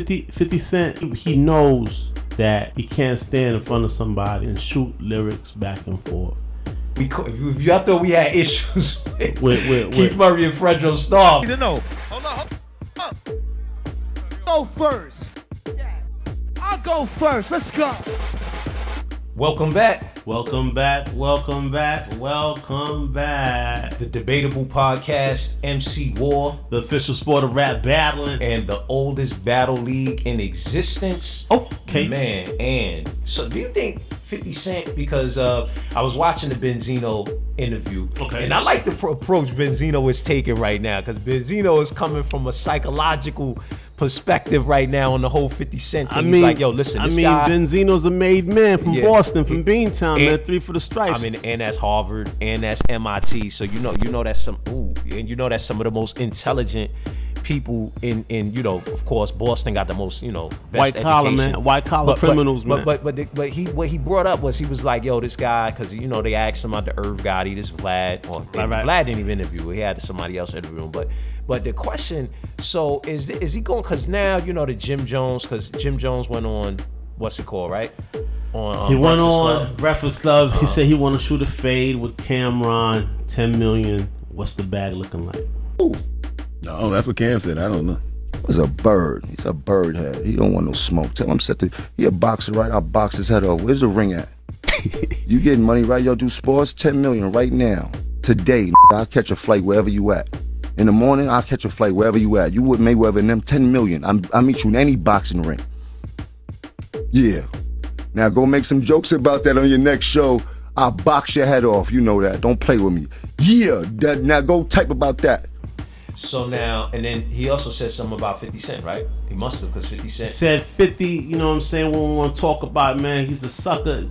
50 Cent, he knows that he can't stand in front of somebody and shoot lyrics back and forth. If you thought we had issues with Keith Murray and Fredro Starr. You know. Hold on. Go first. I'll go first. Let's go. Welcome back. Welcome back. The Debatable Podcast, MC War, the official sport of rap battling, and the oldest battle league in existence. Okay. Man, and so do you think 50 Cent, because I was watching the Benzino interview, and I like the approach Benzino is taking right now, because Benzino is coming from a psychological perspective right now on the whole 50 Cent thing. He's like, yo, listen, this guy... Benzino's a made man from Boston, from Beantown, man, 3 for the stripes. I mean, and that's Harvard, and that's MIT, so you know that's some, and you know that's some of the most intelligent people in of course, Boston got the most, best white collar, education. Man, white collar criminals, man. But what he brought up was, he was like, yo, this guy, because they asked him about the Irv Gotti, this Vlad, or Vlad didn't even interview, he had somebody else interview him, but the question, so is he going, because now the Jim Jones, because Jim Jones went on, what's it called, right? He went on Breakfast Club. He said he want to shoot a fade with Cameron, 10 million. What's the bag looking like? Ooh. No, that's what Cam said. I don't know. He's a bird. He's a bird head. He don't want no smoke. Tell him he a boxer, right? I'll box his head off. Where's the ring at? You getting money, right? Yo, do sports, 10 million right now. Today, I'll catch a flight wherever you at. In the morning, I'll catch a flight wherever you at. You with Mayweather and them, 10 million. I'll meet you in any boxing ring. Yeah. Now go make some jokes about that on your next show. I'll box your head off. You know that. Don't play with me. Yeah. Now go type about that. So now, and then he also said something about 50 Cent, right? He must have, because 50 Cent said 50, you know what I'm saying, when we want to talk about, man, he's a sucker,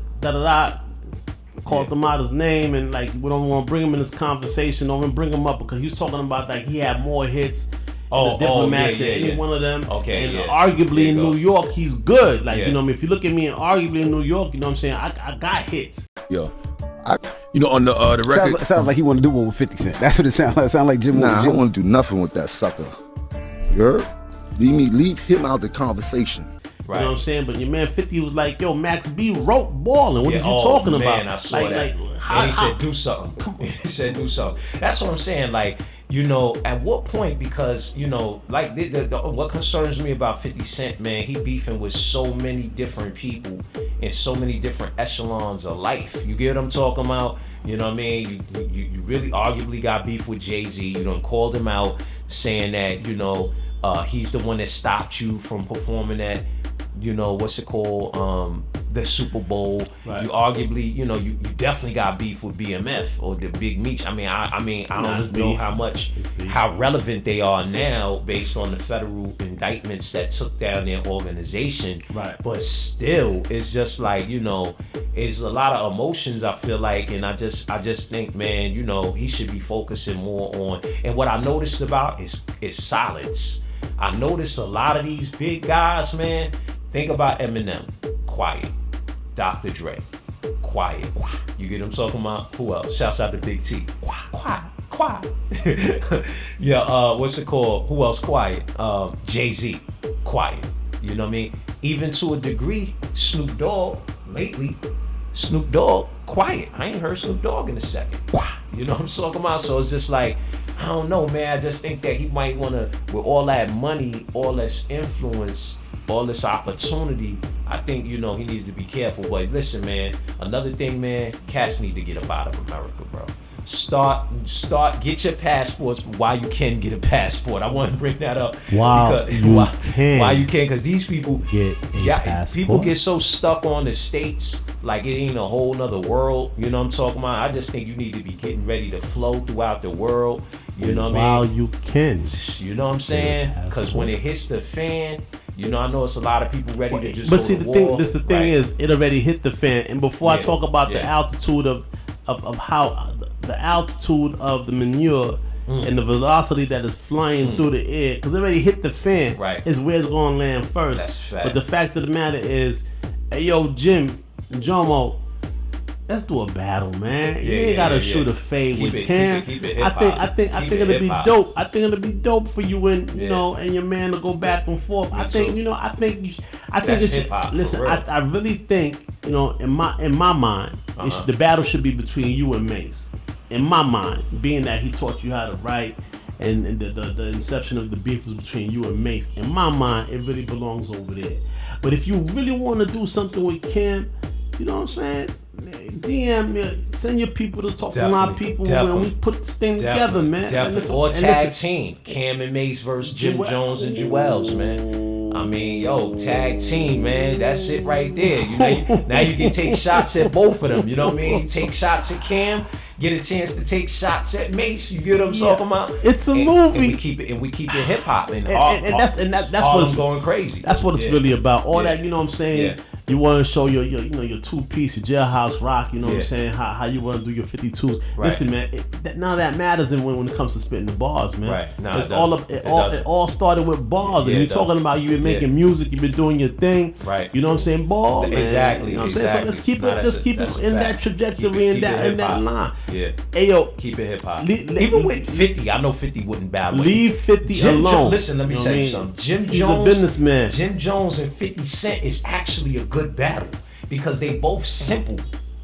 called him out his name, and like, we don't want to bring him in this conversation, don't even bring him up, because he was talking about like he had more hits than any one of them. Okay, and arguably in New York, he's good. Like, you know what I mean? If you look at me, and arguably in New York, you know what I'm saying, I got hits. Yo. On the record, sounds like he want to do one with 50 Cent. That's what it sounds like. It sounds like Jim. Nah, I don't want to do nothing with that sucker. You heard? Leave him out of the conversation. Right. You know what I'm saying? But your man 50 was like, yo, Max B wrote balling. What are you talking about? Man, I saw that. And he said, do something. He said, do something. That's what I'm saying. Like, at what point, because, like what concerns me about 50 Cent, man, he beefing with so many different people in so many different echelons of life. You get what I'm talking about? You know what I mean? You really arguably got beef with Jay-Z. You done called him out saying that, he's the one that stopped you from performing at, what's it called? The Super Bowl. Right. You arguably, you definitely got beef with BMF or the Big Meech. I don't know how relevant they are now based on the federal indictments that took down their organization. Right. But still, it's just like, it's a lot of emotions, I feel like, and I just think, man, he should be focusing more on, and what I noticed about is silence. I noticed a lot of these big guys, man. Think about Eminem, quiet. Dr. Dre, quiet. You get what I'm talking about? Who else? Shouts out to Big T. Quiet. Yeah, what's it called? Who else quiet? Jay-Z, quiet. You know what I mean? Even to a degree, Snoop Dogg, lately, quiet. I ain't heard Snoop Dogg in a second. You know what I'm talking about? So it's just like, I don't know, man. I just think that he might want to, with all that money, all this influence, all this opportunity, I think, he needs to be careful. But listen, man, another thing, man, cats need to get up out of America, bro. Get your passports while you can get a passport. I want to bring that up. While you can, because these people people get so stuck on the States, like it ain't a whole nother world. You know what I'm talking about? I just think you need to be getting ready to flow throughout the world. You know what I mean? While you can. You know what I'm saying? Because when it hits the fan, I know it's a lot of people ready to just but go see, to the war. thing is, it already hit the fan. And before I talk about the altitude of how the altitude of the manure and the velocity that is flying through the air, because it already hit the fan, is where it's going to land first. That's a fact. But the fact of the matter is, hey, yo, Jim, Jomo, let's do a battle, man. You Yeah, ain't gotta yeah. shoot a fade Keep with it- Cam. keep it I hip-hop. think Keep it it'll be hip-hop. dope. I think it'll be dope for you and you Yeah. know and your man to go back and forth. I think too. I think That's it should, hip-hop, for listen. real. I really think in my mind, the battle should be between you and Mace. In my mind, being that he taught you how to write. And the inception of the beef was between you and Mace. In my mind, it really belongs over there. But if you really want to do something with Cam, you know what I'm saying? DM me, send your people to talk to my people when we put this thing together, man. Definitely. Or tag team. Cam and Mace versus Jim Jones and Jules, man. I mean, yo, tag team, man. That's it right there. You know, now you can take shots at both of them. You know what I mean? You take shots at Cam, get a chance to take shots at Mace. You get what I'm talking about? It's a movie. And we keep it hip hop and that's what's what's going crazy. That's what it's really about. All that, you know what I'm saying? Yeah. You want to show your your two piece, your jailhouse rock. You know what I'm Yeah. saying? How you want to do your 52s. Right. Listen, man, none of that matters when it comes to spitting the bars, man. Right. No, it's it all doesn't. it all started with bars, Yeah, and it you're talking does. about you've been making music, you've been doing your thing. Right. You know what I'm saying? Ball, man. Exactly, You know what I'm saying? So let's keep exactly. it. Let's keep it in that trajectory, in that line. Yeah. Hey yo, Keep it hip hop. Le- Even with 50, I know 50 wouldn't battle. leave 50 Jim alone. Listen, let me You know tell what I you mean? something. Jim He's Jones, a businessman. Jim Jones and 50 Cent is actually a good battle because they both simple.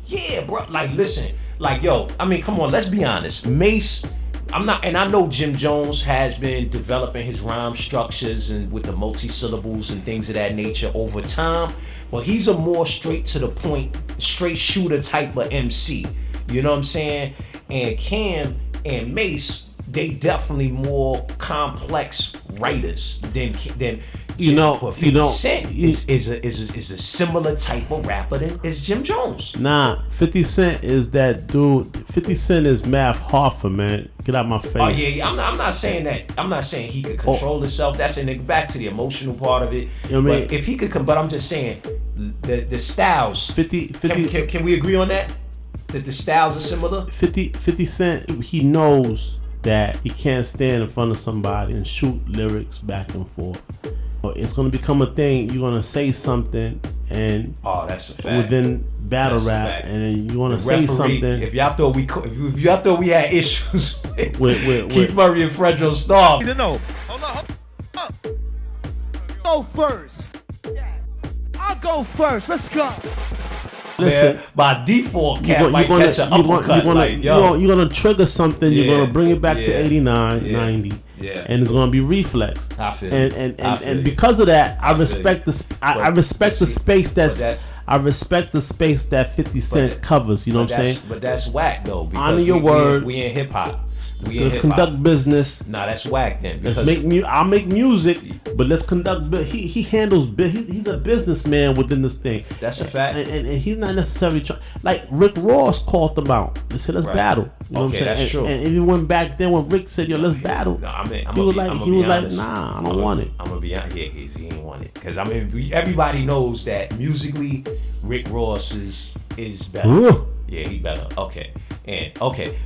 Yeah, bro. Like, listen, like, yo, I mean, come on, let's be honest. Mace, and I know Jim Jones has been developing his rhyme structures and with the multi-syllables and things of that nature over time. But he's a more straight to the point, straight shooter type of MC. You know what I'm saying? And Cam and Mace, they definitely more complex writers than You know, but 50 Cent is a similar type of rapper than is Jim Jones. Nah, 50 Cent is that dude. 50 Cent is Math Hoffa, man. Get out my face. Oh yeah, I'm not saying that. I'm not saying he could control himself. That's back to the emotional part of it. You know what I mean? But if he could come, but I'm just saying the styles. 50 Can we agree on that? That the styles are similar. 50 Cent, he knows that he can't stand in front of somebody and shoot lyrics back and forth. It's gonna become a thing. You're gonna say something, and That's a fact. within battle That's a rap, fact. and then you wanna The say referee, something. If y'all thought we had issues With Keith Murray and Fredro Starr. Need to know. Hold on. Go first. I'll go first. Let's go. Listen, Man, by default, Cat you're might catch an uppercut. you're gonna trigger something. Yeah, You're gonna bring it back to yeah, 89, yeah, 90, yeah. and it's gonna be reflex. I feel and you. and I feel and you. because of that, I feel respect you. I respect the see, space but I respect the space that 50 Cent covers. You know what I'm saying? But that's whack though. Because Honor your word. We in hip hop. Let's conduct business. Nah, that's whack then. Let's Because I'll make music, but let's conduct. He handles. He's a businessman within this thing. That's a fact. And he's not necessarily like Rick Ross called them out. They said, "Let's Right. battle." You know Okay, what I'm saying? that's true. And even back then when Rick said, "Yo, let's battle," No, I'm he was like, honest. "Nah, I don't want it." I'm gonna be honest. Yeah, he ain't want it. Because I mean, everybody knows that musically, Rick Ross is better. Ooh. Yeah, he better. Okay.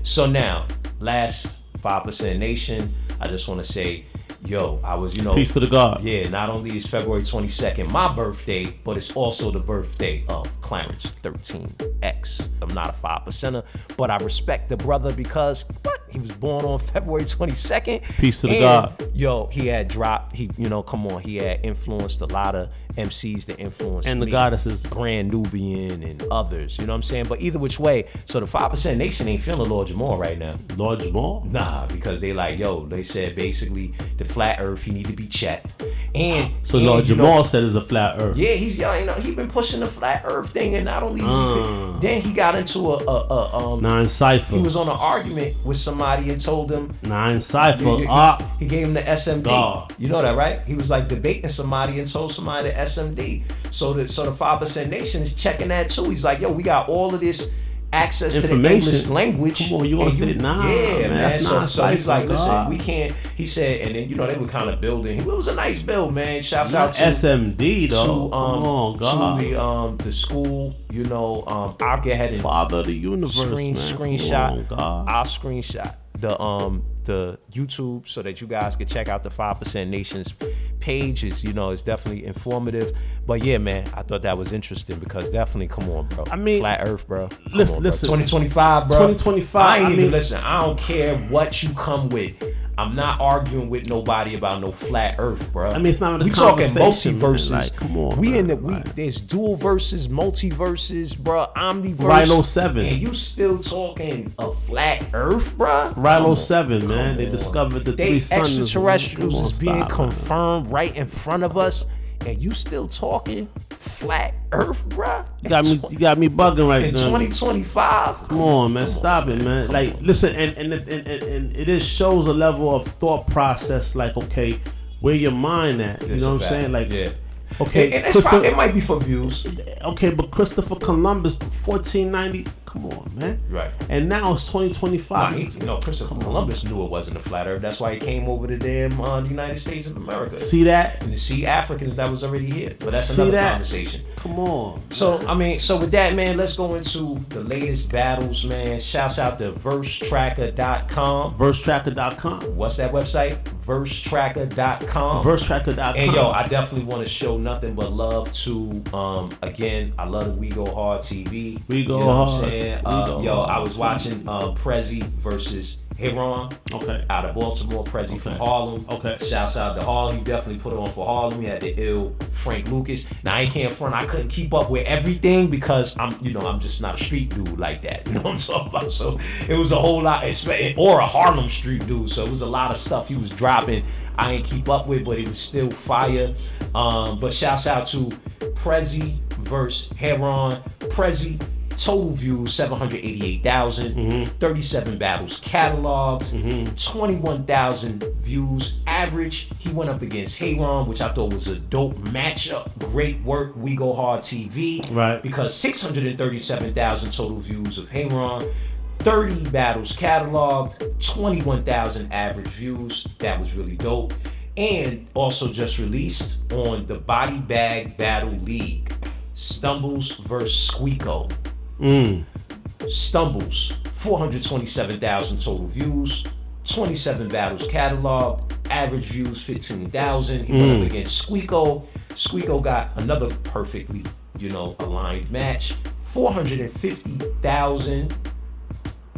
So now, last 5% Nation. I just want to say, yo, I was, Peace to the God. Yeah, not only is February 22nd my birthday, but it's also the birthday of Clarence 13X. I'm not a 5%er, but I respect the brother because he was born on February 22nd. Peace to the and, God. Yo, he had dropped, he had influenced a lot of MCs that influenced And the me. goddesses. Grand Nubian and others, you know what I'm saying? But either which way, so the 5% Nation ain't feeling Lord Jamar right now. Lord Jamar? Nah, because they said basically the flat earth, he need to be checked. And So Lord Jamar said it's a flat earth. yeah, he's he been pushing the flat earth thing, and not only then he got into a Nine Cypher. he was on an argument with somebody and told him Nine Cypher. he gave him the SMD. God. You know that, right? He was like debating somebody and told somebody the SMD. So the 5% Nation is checking that too. He's like, yo, we got all of this access to the Information. English language. Come on, you gonna and say nah, yeah, man, man. that's So not he's like, Cypher, listen, God. we can't. He said, and then they were kind of building. It was a nice build, man. Shouts Not out to SMD though. to the school. I'll get ahead and Father of the universe, man. screenshot. Come on, God. I'll screenshot the YouTube so that you guys can check out the 5% Nations page. It's definitely informative. But yeah, man, I thought that was interesting because definitely, come on, bro. I mean, flat Earth, bro. Listen, 2025, bro. 2025. I ain't even listen. I don't care what you come with. I'm not arguing with nobody about no flat Earth, bro. I mean, it's not. We talking multiverses. Like, come on, we bro. in the there's dual verses, multiverses, bro. Omniverse. Rhino 7. And you still talking a flat Earth, bro? Rhino 7, man. They discovered the three suns. Extraterrestrials is being confirmed right in front of us, and you still talking flat Earth, bro? You got me bugging right in now. 2025. Come on, man. Stop it, man. Like, listen, and it just shows a level of thought process. Like, okay, where your mind at? You know what I'm saying? Like, yeah. Okay, and it might be for views. Okay, but Christopher Columbus, 1490. Come on, man. Right. And now it's 2025. Christopher Columbus knew it wasn't a flat Earth. That's why he came over to damn the United States of America. See that? And to see Africans that was already here. But that's another conversation. Come on. So with that, man, let's go into the latest battles, man. Shouts out to versetracker.com. Versetracker.com. What's that website? Versetracker.com. Versetracker.com. And yo, I definitely want to show nothing but love to again, I love the We Go Hard TV. We Go Hard. What I'm saying? I was watching Prezzy versus Heiron. Okay. Out of Baltimore, Prezzy from Harlem. Okay. Shouts out to Harlem. He definitely put on for Harlem. He had the ill Frank Lucas. Now I can't front. I couldn't keep up with everything because I'm just not a street dude like that. You know what I'm talking about? So it was a whole lot, or a Harlem street dude. So it was a lot of stuff he was dropping. I ain't keep up with, but it was still fire. But shouts out to Prezzy versus Heiron. Prezzy. Total views 788,000, 37 battles cataloged, 21,000 views average. He went up against Heiron, which I thought was a dope matchup. Great work, We Go Hard TV. Right. Because 637,000 total views of Heiron, 30 battles cataloged, 21,000 average views. That was really dope. And also just released on the Body Bag Battle League, Stumbles versus Squeako. Stumbles, 427,000 total views, 27 battles cataloged, average views 15,000. He went up against Squeako. Squeako got another perfectly, aligned match, 450,000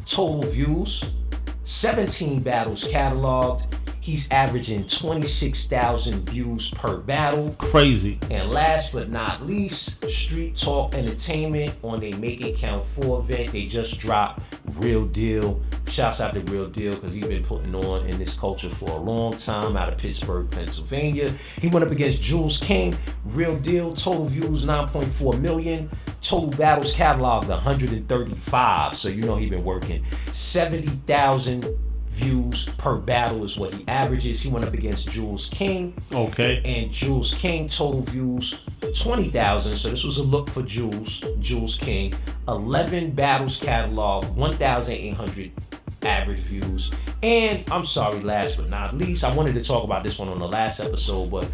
total views, 17 battles cataloged. He's averaging 26,000 views per battle. Crazy. And last but not least, Street Talk Entertainment on their Make It Count 4 event. They just dropped Real Deal. Shouts out to Real Deal because he's been putting on in this culture for a long time out of Pittsburgh, Pennsylvania. He went up against Jules King. Real Deal, total views 9.4 million. Total battles cataloged 135. So he been working. 70,000 views per battle is what he averages. He went up against Jules King. Okay. And Jules King total views 20,000. So this was a look for Jules King. 11 battles cataloged, 1,800 average views. And I'm sorry, last but not least, I wanted to talk about this one on the last episode, but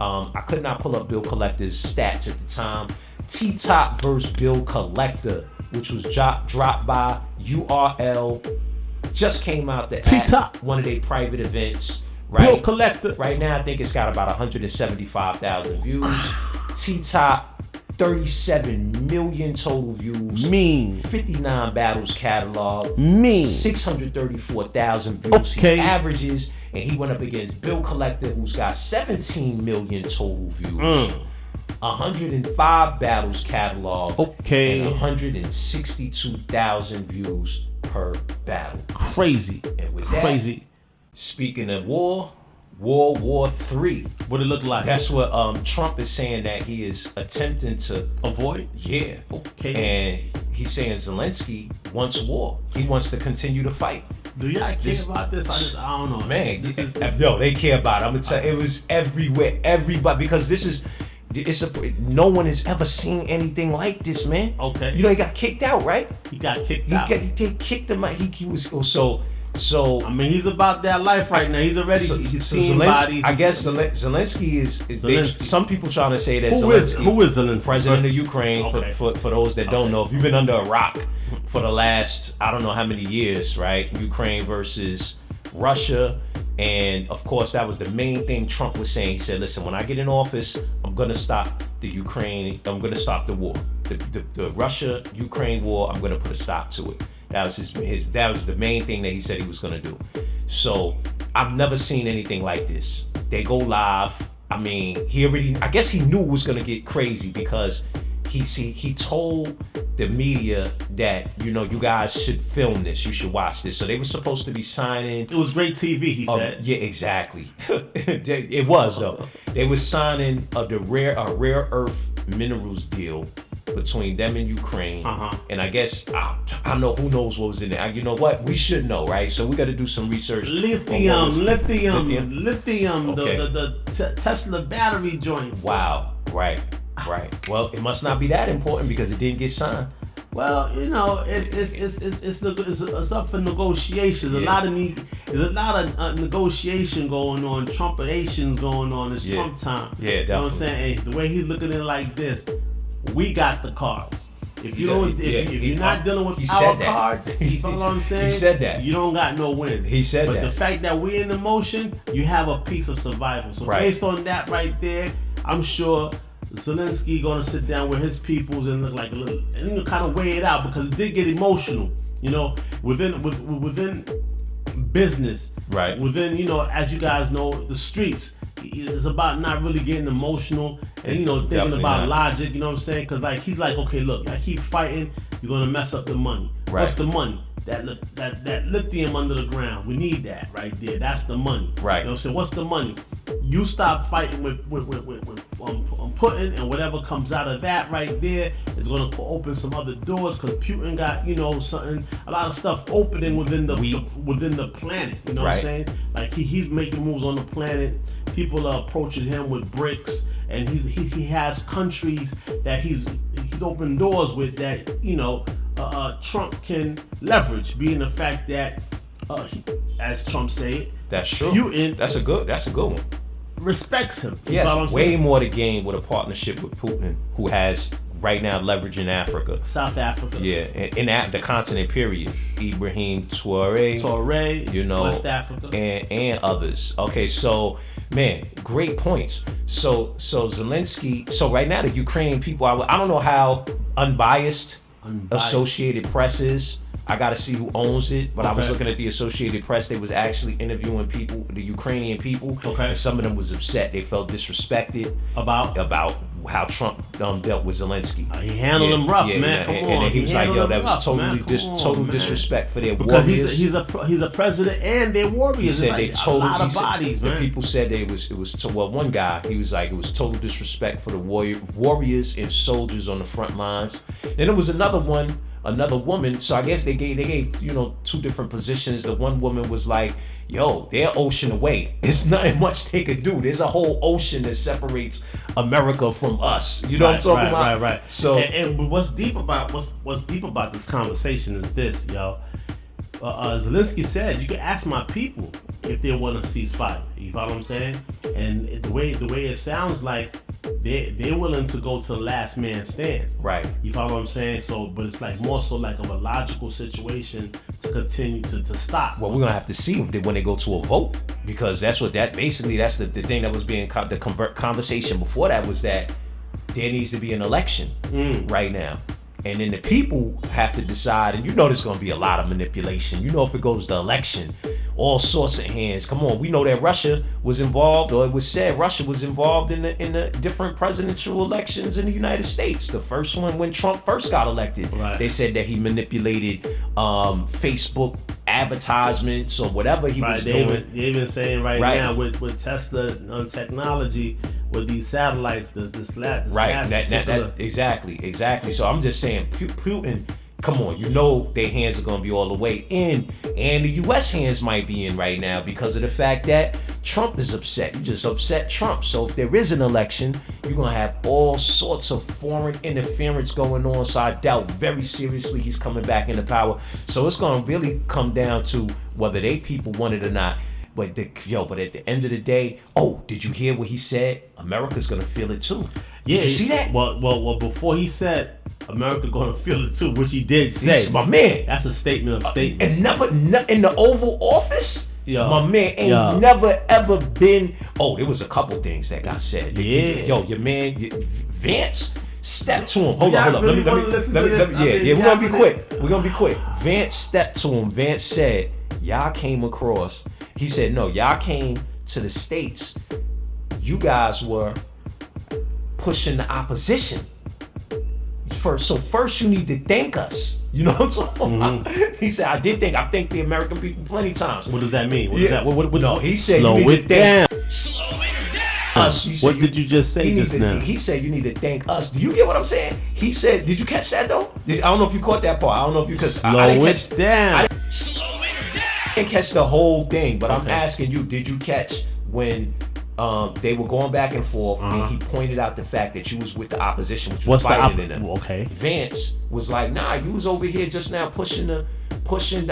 I could not pull up Bill Collector's stats at the time. T-Top versus Bill Collector, which was dropped by URL. Just came out at one of their private events, right? Bill Collector. Right now, I think it's got about 175,000 views. T-Top, 37 million total views. 59 battles cataloged. 634,000 views he averages. And he went up against Bill Collector, who's got 17 million total views. 105 battles cataloged. And 162,000 views per battle. Crazy. And with that, speaking of World War III. What it look like? That's what Trump is saying that he is attempting to avoid. Yeah. Okay. And he's saying Zelensky wants war. He wants to continue to fight. Do y'all care about this? I don't know. Man, no, they care about it. I'm gonna tell you, it was everywhere. Everybody, because no one has ever seen anything like this, man. Okay. He got kicked out, right? He got kicked out. They kicked him out. He was so So I mean, he's about that life right now. He's already he's seeing bodies. I guess Zelensky is Zelensky. some people trying to say that Who is Zelensky? President of Ukraine. Okay. For those that don't know, if you've been under a rock for the last I don't know how many years, right? Ukraine versus Russia, and of course that was the main thing Trump was saying. He said, "Listen, when I get in office, I'm gonna stop the Ukraine. I'm gonna stop the war, the Russia-Ukraine war. I'm gonna put a stop to it." That was that was the main thing that he said he was gonna do. So I've never seen anything like this. They go live. I mean, I guess he knew it was gonna get crazy because he told the media that, you know, you guys should film this, you should watch this. So they were supposed to be signing. It was great TV, he said. Yeah, exactly. It was though. They were signing a rare earth minerals deal between them and Ukraine. And I guess I know who knows what was in there. You know what? We should know, right? So we got to do some research. Lithium. Okay. The Tesla battery joints. Wow. Right. Well, it must not be that important because it didn't get signed. Well, you know, it's up for negotiations. Yeah. There's a lot of negotiation going on, Trumpations going on. It's Trump time. Yeah, You know what I'm definitely. saying? Hey, the way he's looking at it like this, we got the cards. If you don't, if you're not dealing with our cards, you know what I'm saying? He said that. You don't got no win. He said but that. the fact that we're in the motion, you have a piece of survival. So based on that right there, I'm sure Zelensky gonna sit down with his peoples and look like a little, and kind of weigh it out because it did get emotional. You know, within business, right? Within, you know, as you guys know, the streets. It's about not really getting emotional and, you know, thinking about logic, you know what I'm saying? Because, like, he's like, okay, look, I keep fighting, you're going to mess up the money. Right. What's the money? That lithium under the ground. We need that right there. That's the money. Right. You know what I'm saying? What's the money? You stop fighting with Putin, and whatever comes out of that right there is going to open some other doors because Putin got, you know, a lot of stuff opening within the planet. You know what I'm saying? Like he's making moves on the planet. People are approaching him with bricks, and he has countries that he's opened doors with that, you know, Trump can leverage, being the fact that, as Trump said, that's true. Putin, that's a good one. Respects him. He has way more to gain with a partnership with Putin, who has right now leverage in Africa, South Africa. Yeah, in the continent period. Ibrahim Traore, you know, West Africa, and others. Okay, so man, great points. So Zelensky. So right now the Ukrainian people, I don't know how unbiased Associated Press is. I got to see who owns it, but I was looking at the Associated Press. They was actually interviewing people, the Ukrainian people, and some of them was upset. They felt disrespected about how Trump dealt with Zelensky. He handled him rough, man. Come on. And he was like, "Yo, that was total disrespect for their warriors." He's a president, and their warriors. He said like they totally. A lot of bodies, man. The people said it was. Well, one guy, he was like, it was total disrespect for the warriors and soldiers on the front lines. Then there was another woman. So I guess they gave you know, two different positions. The one woman was like, yo, they're ocean away. It's nothing much they could do. There's a whole ocean that separates America from us. You know what I'm talking about? Right. So and what's deep about this conversation is this, yo. Zelensky said, you can ask my people if they want a ceasefire. You follow what I'm saying? And the way it sounds like they're willing to go to the last man stands. Right. You follow what I'm saying? So, but it's like more so like of a logical situation to continue to stop. Well, we're gonna have to see when they go to a vote, because that's the thing that was being the conversation before that was that there needs to be an election right now. And then the people have to decide, and you know there's going to be a lot of manipulation. You know, if it goes to election, all sorts of hands. Come on, we know that Russia was involved, or it was said Russia was involved in the different presidential elections in the United States. The first one, when Trump first got elected, they said that he manipulated Facebook advertisements or whatever he was doing. They've been saying now with Tesla technology, with these satellites, exactly. So I'm just saying, Putin come on, you know their hands are gonna be all the way in, and the U.S. hands might be in right now because of the fact that Trump is upset. You just upset Trump. So if there is an election, you're gonna have all sorts of foreign interference going on. So I doubt very seriously he's coming back into power. So it's gonna really come down to whether they people want it or not. But at the end of the day, did you hear what he said? America's gonna feel it too. Did you see that? Well, before he said America gonna feel it too, which he did say. He's my man. That's a statement of statements. And never in the Oval Office, my man ain't never ever been. There was a couple things that got said. Your man Vance. Step to him. Hold on. Let me. We're gonna be quick. We're gonna be quick. Vance stepped to him. Vance said, "Y'all came across." He said, "No, y'all came to the States. You guys were pushing the opposition. First you need to thank us." You know what I'm talking about? He said, I thanked the American people plenty times. What does that mean? What he said slow you need it to thank down. us. What did you just say just now? He said you need to thank us. Do you get what I'm saying? He said, did you catch that though? I don't know if you caught that part. I don't know if you could. Slow it down. I didn't catch the whole thing, but I'm asking you, did you catch when they were going back and forth and he pointed out the fact that you was with the opposition, which was Biden in them. Okay. Vance was like, nah, you was over here just now pushing the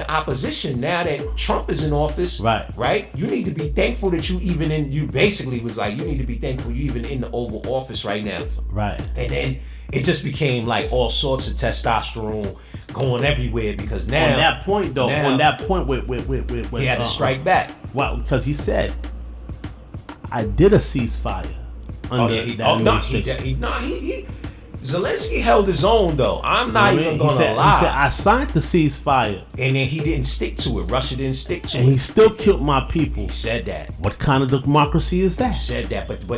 opposition. Now that Trump is in office, right? You need to be thankful that you basically was like, you need to be thankful you even in the Oval Office right now. Right. And then it just became like all sorts of testosterone going everywhere because now on that point with he had to strike back. Well, because he said, I did a ceasefire. Zelensky held his own though. I'm not even gonna lie. He said, I signed the ceasefire. And then he didn't stick to it. Russia didn't stick to it. And he still killed my people. He said that. What kind of democracy is that? He said that. But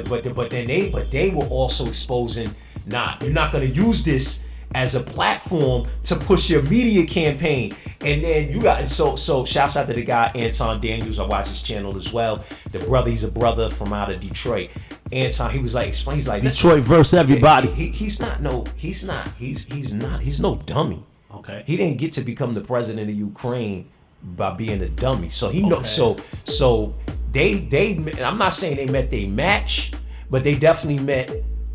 they were also exposing, nah, you're not gonna use this as a platform to push your media campaign. And then you got so shouts out to the guy Anton Daniels. I watch his channel as well. He's a brother from out of Detroit. Anton, he was like, he's like Detroit versus everybody. He's no dummy. Okay. He didn't get to become the president of Ukraine by being a dummy. So he knows. So they I'm not saying they met their match, but they definitely met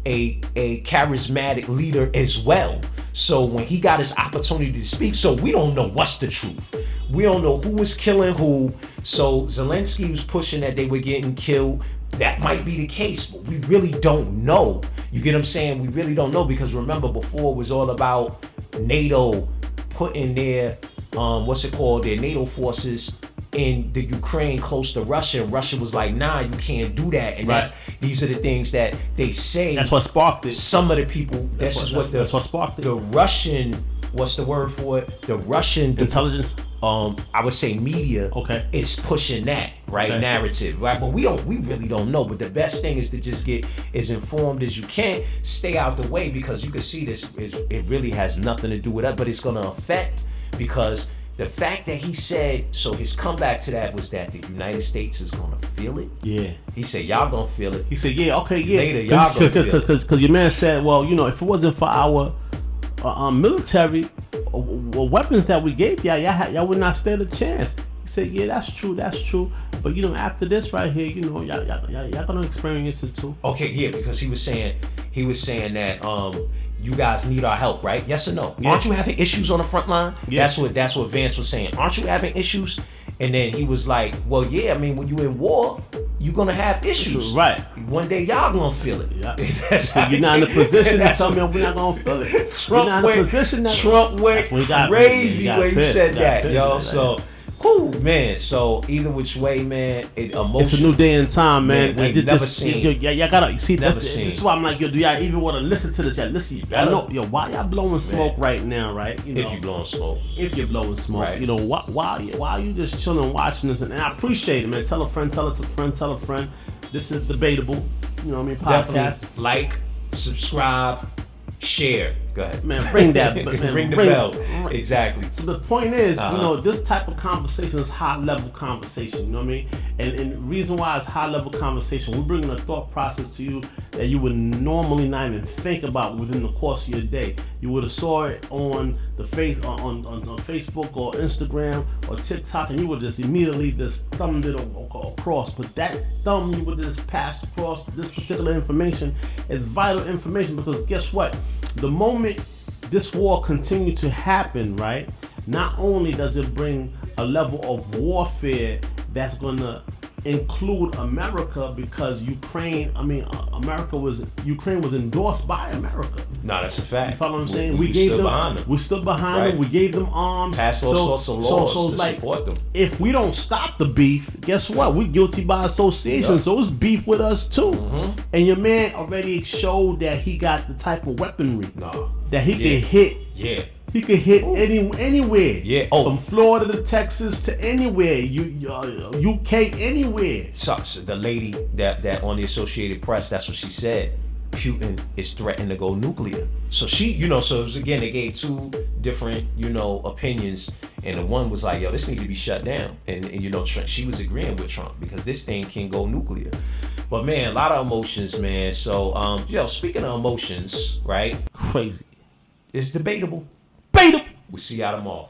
a charismatic leader as well. So when he got his opportunity to speak, so we don't know what's the truth. We don't know who was killing who. So Zelensky was pushing that they were getting killed. That might be the case, but we really don't know. You get what I'm saying? We really don't know because remember before it was all about NATO putting their their NATO forces in the Ukraine close to Russia, and Russia was like, nah, you can't do that. And these are the things that they say. That's what sparked it. Some of the people, that's what sparked it. The Russian, what's the word for it? The Russian intelligence. I would say media is pushing that narrative, right? But we really don't know. But the best thing is to just get as informed as you can. Stay out the way because you can see this. It really has nothing to do with us, but it's going to affect because the fact that he said, so his comeback to that was that the United States is gonna feel it. Yeah. He said, y'all gonna feel it. He said, yeah, okay, yeah. Later, y'all gonna feel it. Because your man said, well, if it wasn't for our military weapons that we gave y'all would not stand a chance. He said, yeah, that's true. But after this right here, y'all gonna experience it too. Okay, yeah, because he was saying that you guys need our help, right? Yes or no? Yeah. Aren't you having issues on the front line? Yeah. That's what Vance was saying. Aren't you having issues? And then he was like, well, yeah, I mean, when you in war, you're gonna have issues. Right. One day y'all gonna feel it. Yeah. So you're not in a position to tell me we're not gonna feel it. Trump went crazy when he said that, yo. So man, so either which way, man, it's a new day and time, man. We've never seen. Y'all gotta see. That's why I'm like, yo, do y'all even want to listen to this? Listen, I know, yo, why y'all blowing smoke right now, right? If you're blowing smoke, right. Why you just chilling, watching this, and I appreciate it, man. Tell a friend, tell a friend. This is debatable. You know what I mean? Podcast. Definitely like, subscribe, share. Go ahead. Man, ring that. Man, ring the bell. Exactly. So the point is, you know, this type of conversation is high level conversation. You know what I mean? And the reason why it's high level conversation, we're bringing a thought process to you that you would normally not even think about within the course of your day. You would have saw it on the on Facebook or Instagram or TikTok, and you would just immediately just thumbed it across. But that thumb you would just pass across this particular information is vital information, because guess what? The moment this war continues to happen, right? Not only does it bring a level of warfare that's gonna include America, because Ukraine was endorsed by America. No, that's a fact. You follow what I'm saying? We gave stood them, behind them. we stood behind them. We gave them arms. Passed all sorts of laws to like, support them. If we don't stop the beef, guess what? We're guilty by association. Yeah. So it's beef with us too. Mm-hmm. And your man already showed that he got the type of weaponry that he Yeah. can hit. Yeah. He could hit anywhere. Yeah. From Florida to Texas to anywhere. UK, anywhere. So the lady that on the Associated Press, that's what she said. Putin is threatening to go nuclear. So she, so it was, again, they gave two different, opinions, and the one was like, yo, this need to be shut down. And Trump, she was agreeing with Trump, because this thing can go nuclear. But man, a lot of emotions, man. So, speaking of emotions, right? Crazy. It's debatable. Beta. We'll see y'all tomorrow.